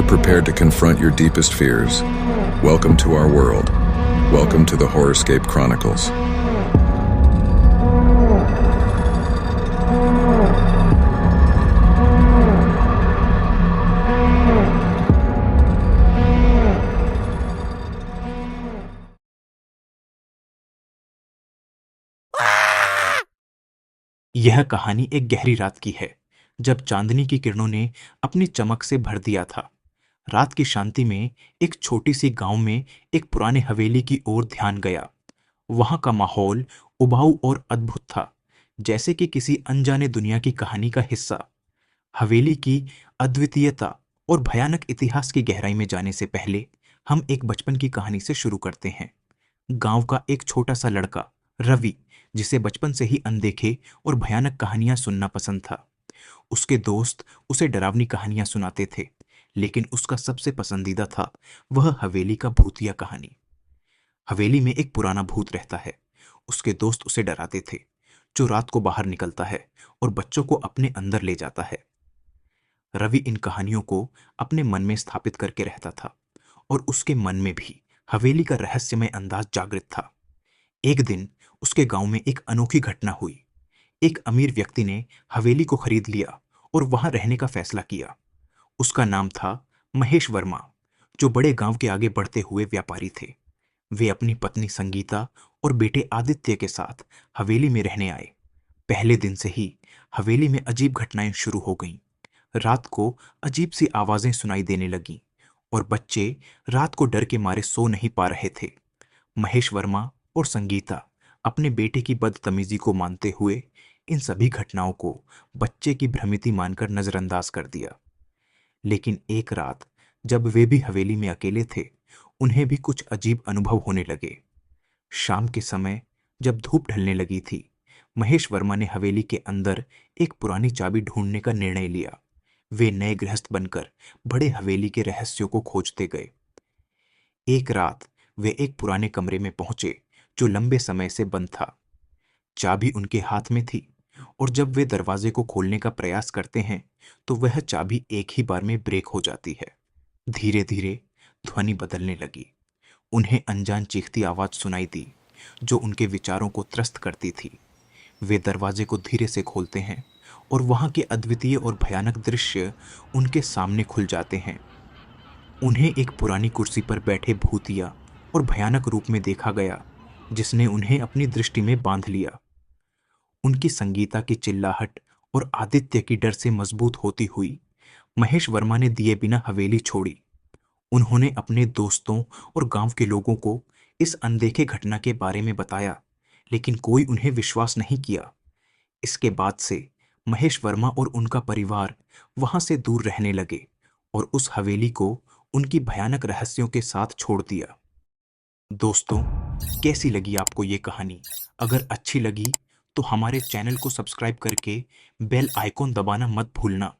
prepared to confront your deepest fears. Welcome to our world. Welcome to the Horrorscape Chronicles. यह कहानी एक गहरी रात की है, जब चांदनी की किरणों ने अपनी चमक से भर दिया था। रात की शांति में एक छोटी सी गांव में एक पुराने हवेली की ओर ध्यान गया। वहां का माहौल उबाऊ और अद्भुत था, जैसे कि किसी अनजाने दुनिया की कहानी का हिस्सा। हवेली की अद्वितीयता और भयानक इतिहास की गहराई में जाने से पहले हम एक बचपन की कहानी से शुरू करते हैं। गांव का एक छोटा सा लड़का रवि, जिसे बचपन से ही अनदेखे और भयानक कहानियां सुनना पसंद था। उसके दोस्त उसे डरावनी कहानियां सुनाते थे, लेकिन उसका सबसे पसंदीदा था वह हवेली का भूतिया कहानी। हवेली में एक पुराना भूत रहता है। उसके दोस्त उसे डराते थे, जो रात को बाहर निकलता है और बच्चों को अपने अंदर ले जाता है। रवि इन कहानियों को अपने मन में स्थापित करके रहता था, और उसके मन में भी हवेली का रहस्यमय अंदाज जागृत था। एक दिन उसके गांव में एक अनोखी घटना हुई। एक अमीर व्यक्ति ने हवेली को खरीद लिया और वहां रहने का फैसला किया। उसका नाम था महेश वर्मा, जो बड़े गांव के आगे बढ़ते हुए व्यापारी थे। वे अपनी पत्नी संगीता और बेटे आदित्य के साथ हवेली में रहने आए। पहले दिन से ही हवेली में अजीब घटनाएं शुरू हो गईं। रात को अजीब सी आवाजें सुनाई देने लगीं, और बच्चे रात को डर के मारे सो नहीं पा रहे थे। महेश वर्मा और संगीता अपने बेटे की बदतमीजी को मानते हुए इन सभी घटनाओं को बच्चे की भ्रमिति मानकर नजरअंदाज कर दिया। लेकिन एक रात, जब वे भी हवेली में अकेले थे, उन्हें भी कुछ अजीब अनुभव होने लगे। शाम के समय जब धूप ढलने लगी थी, महेश वर्मा ने हवेली के अंदर एक पुरानी चाबी ढूंढने का निर्णय लिया। वे नए गृहस्थ बनकर बड़े हवेली के रहस्यों को खोजते गए। एक रात वे एक पुराने कमरे में पहुंचे, जो लंबे समय से बंद था। चाबी उनके हाथ में थी, और जब वे दरवाजे को खोलने का प्रयास करते हैं, तो वह चाबी एक ही बार में ब्रेक हो जाती है। धीरे धीरे ध्वनि बदलने लगी। उन्हें अनजान चीखती आवाज सुनाई दी, जो उनके विचारों को त्रस्त करती थी। वे दरवाजे को धीरे से खोलते हैं, और वहां के अद्वितीय और भयानक दृश्य उनके सामने खुल जाते हैं। उन्हें एक पुरानी कुर्सी पर बैठे भूतिया और भयानक रूप में देखा गया, जिसने उन्हें अपनी दृष्टि में बांध लिया। उनकी संगीता की चिल्लाहट और आदित्य की डर से मजबूत होती हुई महेश वर्मा ने दिए बिना हवेली छोड़ी। उन्होंने अपने दोस्तों और गांव के लोगों को इस अनदेखे घटना के बारे में बताया, लेकिन कोई उन्हें विश्वास नहीं किया। इसके बाद से महेश वर्मा और उनका परिवार वहां से दूर रहने लगे, और उस हवेली को उनकी भयानक रहस्यों के साथ छोड़ दिया। दोस्तों, कैसी लगी आपको ये कहानी? अगर अच्छी लगी तो हमारे चैनल को सब्सक्राइब करके बेल आइकॉन दबाना मत भूलना।